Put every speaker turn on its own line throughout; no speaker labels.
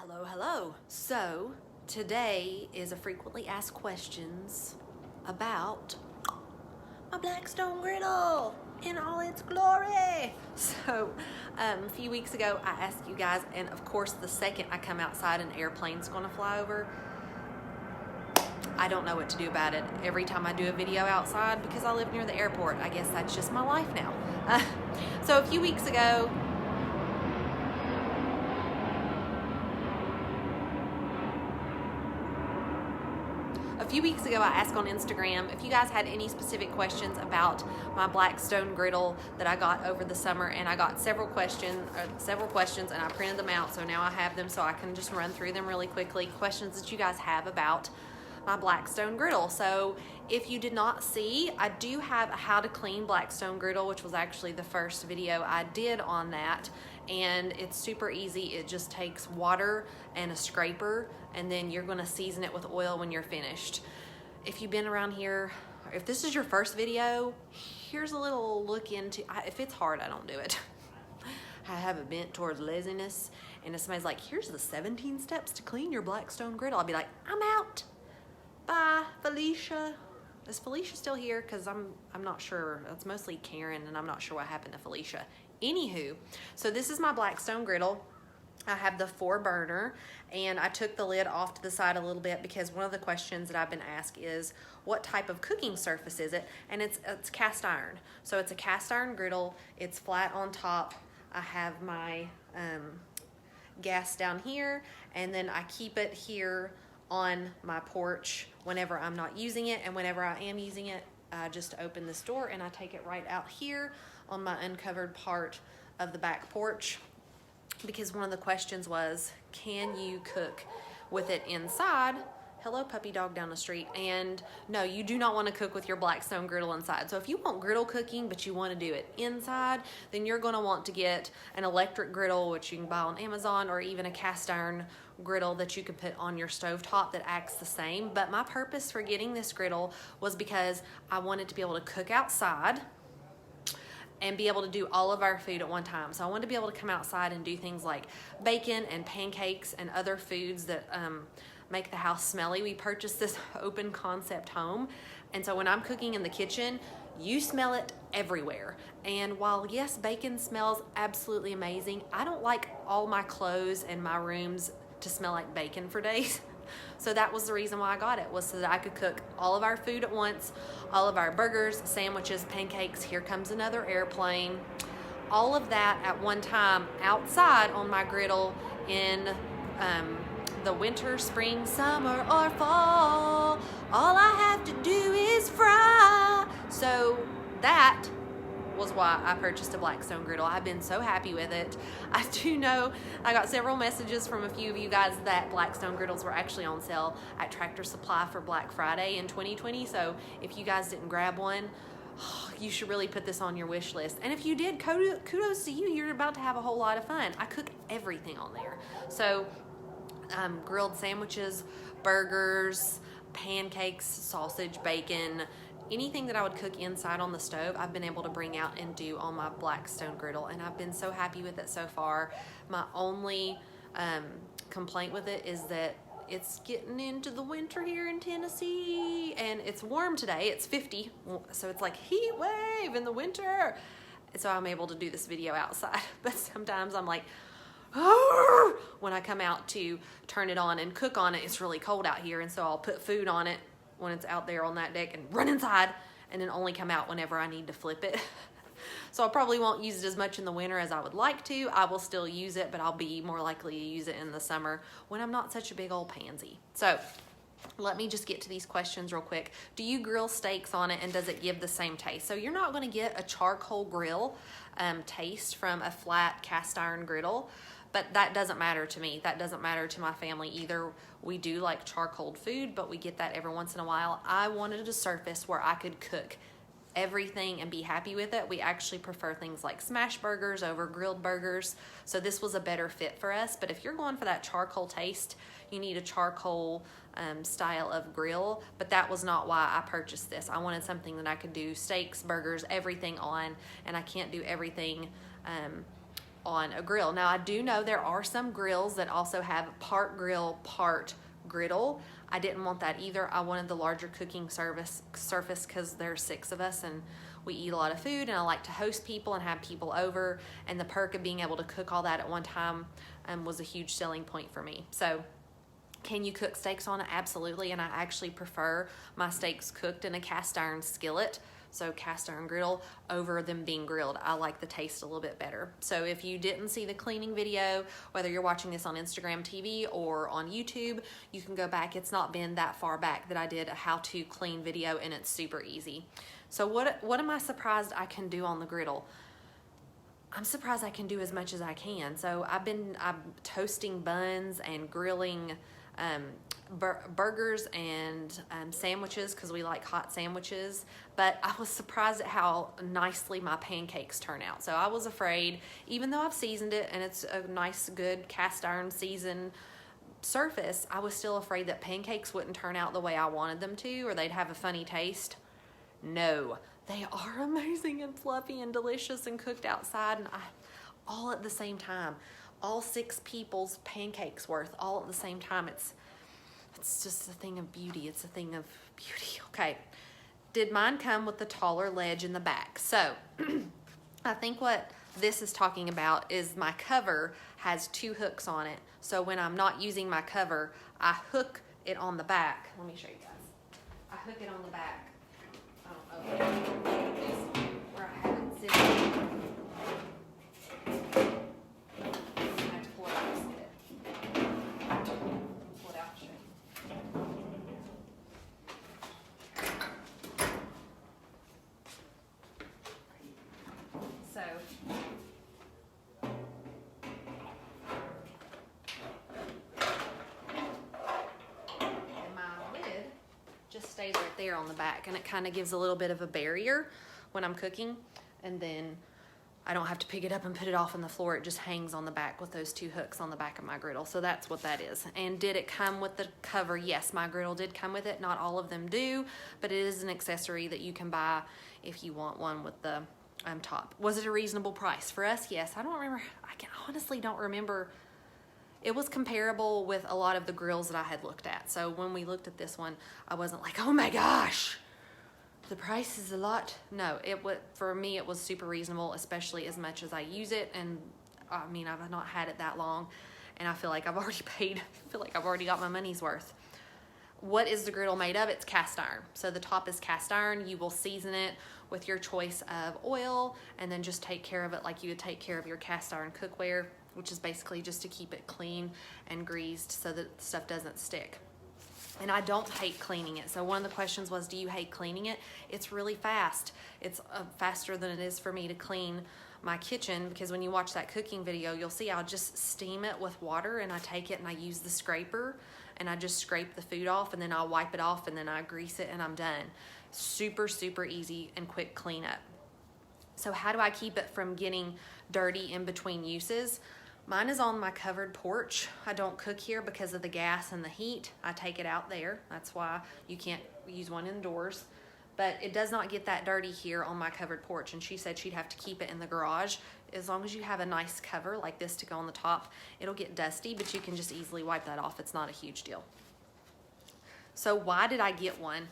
Hello, hello. So today is a frequently asked questions about my Blackstone Griddle in all its glory. So a few weeks ago I asked you guys, and of course the second I come outside an airplane's gonna fly over. I don't know what to do about it. Every time I do a video outside, because I live near the airport, I guess that's just my life now. So a few weeks ago, I asked on Instagram if you guys had any specific questions about my Blackstone Griddle that I got over the summer, and I got several questions, and I printed them out, so now I have them so I can just run through them really quickly. Questions that you guys have about my Blackstone Griddle. So if you did not see, I do have a how to clean Blackstone Griddle, which was actually the first video I did on that, and it's super easy. It just takes water and a scraper, and then you're gonna season it with oil when you're finished. If you've been around here, if this is your first video, here's a little look into, if it's hard, I don't do it. I have a bent towards laziness, and if somebody's like, here's the 17 steps to clean your Blackstone Griddle, I'll be like, I'm out. Bye, Felicia. Is Felicia still here? Because I'm not sure. It's mostly Karen, and I'm not sure what happened to Felicia. Anywho, so this is my Blackstone Griddle. I have the 4-burner, and I took the lid off to the side a little bit because one of the questions that I've been asked is, what type of cooking surface is it? And it's cast iron. So it's a cast iron griddle. It's flat on top. I have my gas down here, and then I keep it here on my porch whenever I'm not using it, and whenever I am using it, I just open this door and I take it right out here on my uncovered part of the back porch, because one of the questions was, can you cook with it inside? Hello, puppy dog down the street. And no, you do not want to cook with your Blackstone Griddle inside. So if you want griddle cooking, but you want to do it inside, then you're going to want to get an electric griddle, which you can buy on Amazon, or even a cast iron griddle that you can put on your stovetop that acts the same. But my purpose for getting this griddle was because I wanted to be able to cook outside and be able to do all of our food at one time. So I wanted to be able to come outside and do things like bacon and pancakes and other foods that make the house smelly. We purchased this open concept home, and so when I'm cooking in the kitchen, you smell it everywhere. And while yes, bacon smells absolutely amazing, I don't like all my clothes and my rooms to smell like bacon for days. So that was the reason why I got it, was so that I could cook all of our food at once, all of our burgers, sandwiches, pancakes, here comes another airplane, all of that at one time outside on my griddle in the winter, spring, summer, or fall. All I have to do is fry. So that was why I purchased a Blackstone Griddle. I've been so happy with it. I do know I got several messages from a few of you guys that Blackstone Griddles were actually on sale at Tractor Supply for Black Friday in 2020. So if you guys didn't grab one, you should really put this on your wish list. And if you did, kudos to you. You're about to have a whole lot of fun. I cook everything on there. So grilled sandwiches, burgers, pancakes, sausage, bacon, anything that I would cook inside on the stove, I've been able to bring out and do on my Blackstone Griddle, and I've been so happy with it so far. My only complaint with it is that it's getting into the winter here in Tennessee, and it's warm today. It's 50, so it's like heat wave in the winter. So I'm able to do this video outside, but sometimes I'm like, when I come out to turn it on and cook on it, it's really cold out here, and so I'll put food on it when it's out there on that deck and run inside, and then only come out whenever I need to flip it. So I probably won't use it as much in the winter as I would like to. I will still use it, but I'll be more likely to use it in the summer when I'm not such a big old pansy. So let me just get to these questions real quick. Do you grill steaks on it, and does it give the same taste? So you're not going to get a charcoal grill taste from a flat cast iron griddle, but that doesn't matter to me. That doesn't matter to my family either. We do like charcoal food, but we get that every once in a while. I wanted a surface where I could cook everything and be happy with it. We actually prefer things like smash burgers over grilled burgers, so this was a better fit for us. But if you're going for that charcoal taste, you need a charcoal style of grill, but that was not why I purchased this. I wanted something that I could do steaks, burgers, everything on, and I can't do everything on a grill. Now I do know there are some grills that also have part grill, part griddle. I didn't want that either. I wanted the larger cooking surface because there's 6 of us and we eat a lot of food, and I like to host people and have people over, and the perk of being able to cook all that at one time was a huge selling point for me. So can you cook steaks on it? Absolutely, and I actually prefer my steaks cooked in a cast iron skillet, so cast iron griddle, over them being grilled. I like the taste a little bit better. So if you didn't see the cleaning video, whether you're watching this on Instagram TV or on YouTube, you can go back. It's not been that far back that I did a how to clean video, and it's super easy. So what am I surprised I can do on the griddle? I'm surprised I can do as much as I can. So I'm toasting buns and grilling burgers and sandwiches, because we like hot sandwiches. But I was surprised at how nicely my pancakes turn out. So I was afraid, even though I've seasoned it and it's a nice, good cast iron seasoned surface, I was still afraid that pancakes wouldn't turn out the way I wanted them to, or they'd have a funny taste. No, they are amazing and fluffy and delicious and cooked outside, and all at the same time. All 6 people's pancakes worth, all at the same time. It's just a thing of beauty. It's a thing of beauty. Okay, did mine come with the taller ledge in the back? So I think what this is talking about is my cover has 2 hooks on it. So when I'm not using my cover, I hook it on the back. Let me show you guys. I hook it on the back. I don't know where I have it sitting. I have to pull it out just a bit. Pull it out and show you. So just stays right there on the back, and it kind of gives a little bit of a barrier when I'm cooking, and then I don't have to pick it up and put it off on the floor. It just hangs on the back with those 2 hooks on the back of my griddle. So that's what that is. And did it come with the cover? Yes, my griddle did come with it. Not all of them do, but it is an accessory that you can buy if you want one with the top. Was it a reasonable price for us? Yes. I don't remember. Honestly don't remember. It was comparable with a lot of the grills that I had looked at. So when we looked at this one, I wasn't like, oh my gosh, the price is a lot. No, for me, it was super reasonable, especially as much as I use it. And I mean, I've not had it that long, and I feel like I've already paid. I feel like I've already got my money's worth. What is the griddle made of? It's cast iron. So the top is cast iron. You will season it with your choice of oil, and then just take care of it like you would take care of your cast iron cookware, which is basically just to keep it clean and greased so that stuff doesn't stick. And I don't hate cleaning it. So one of the questions was, do you hate cleaning it? It's really fast. It's faster than it is for me to clean my kitchen, because when you watch that cooking video, you'll see I'll just steam it with water, and I take it and I use the scraper and I just scrape the food off, and then I'll wipe it off, and then I grease it, and I'm done. Super, super easy and quick cleanup. So how do I keep it from getting dirty in between uses? Mine is on my covered porch. I don't cook here because of the gas and the heat. I take it out there. That's why you can't use one indoors. But it does not get that dirty here on my covered porch. And she said she'd have to keep it in the garage. As long as you have a nice cover like this to go on the top, it'll get dusty, but you can just easily wipe that off. It's not a huge deal. So why did I get one?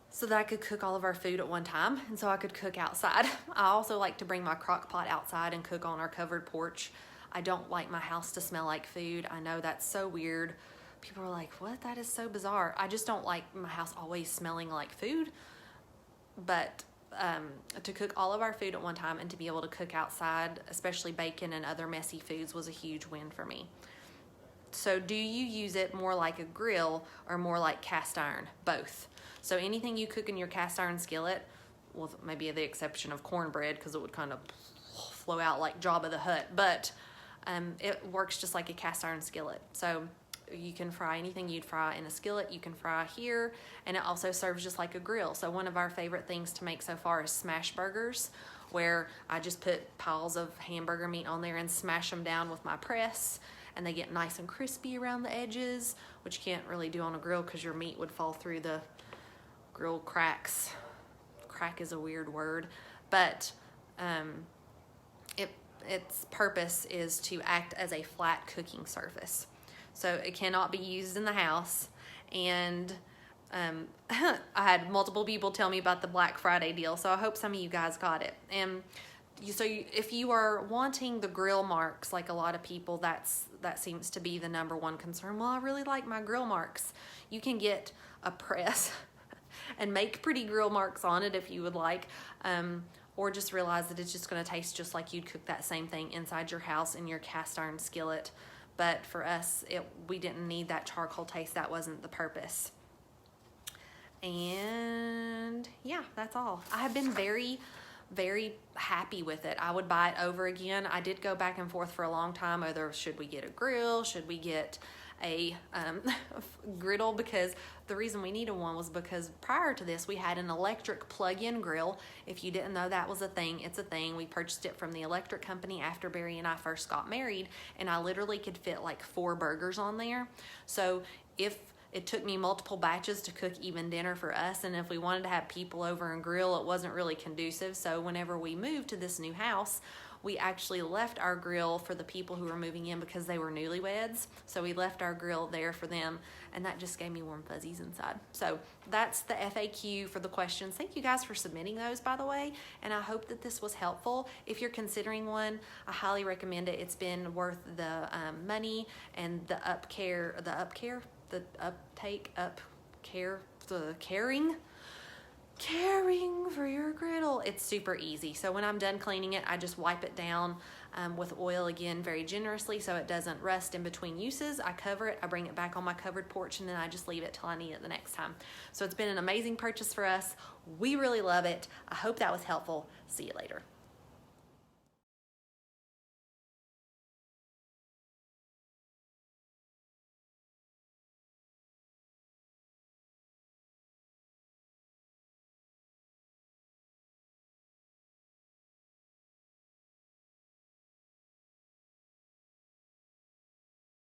So that I could cook all of our food at one time, and so I could cook outside. I also like to bring my crock pot outside and cook on our covered porch. I don't like my house to smell like food. I know that's so weird. People are like, what? That is so bizarre. I just don't like my house always smelling like food. But to cook all of our food at one time and to be able to cook outside, especially bacon and other messy foods, was a huge win for me. So do you use it more like a grill or more like cast iron? Both. So anything you cook in your cast iron skillet, well, maybe the exception of cornbread, because it would kind of flow out like Jabba the Hutt, but it works just like a cast iron skillet. So you can fry anything you'd fry in a skillet, you can fry here, and it also serves just like a grill. So one of our favorite things to make so far is smash burgers, where I just put piles of hamburger meat on there and smash them down with my press, and they get nice and crispy around the edges, which you can't really do on a grill because your meat would fall through the grill cracks. Crack is a weird word, but its purpose is to act as a flat cooking surface. So it cannot be used in the house. And I had multiple people tell me about the Black Friday deal, so I hope some of you guys got it. And if you are wanting the grill marks, like a lot of people, that seems to be the number one concern. Well, I really like my grill marks. You can get a press and make pretty grill marks on it if you would like, or just realize that it's just going to taste just like you'd cook that same thing inside your house in your cast iron skillet. But for us, we didn't need that charcoal taste. That wasn't the purpose. And yeah, that's all. I have been very, very happy with it. I would buy it over again. I did go back and forth for a long time whether should we get a grill, should we get a griddle, because the reason we needed one was because prior to this we had an electric plug-in grill. If you didn't know that was a thing, it's a thing. We purchased it from the electric company after Barry and I first got married, and I literally could fit like 4 burgers on there. So if it took me multiple batches to cook even dinner for us, and if we wanted to have people over and grill, it wasn't really conducive. So whenever we moved to this new house, we actually left our grill for the people who were moving in because they were newlyweds. So we left our grill there for them, and that just gave me warm fuzzies inside. So that's the FAQ for the questions. Thank you guys for submitting those, by the way, and I hope that this was helpful. If you're considering one, I highly recommend it. It's been worth the money and the caring for your griddle. It's super easy. So when I'm done cleaning it, I just wipe it down with oil again very generously so it doesn't rust in between uses. I cover it, I bring it back on my covered porch, and then I just leave it till I need it the next time. So it's been an amazing purchase for us. We really love it. I hope that was helpful. See you later.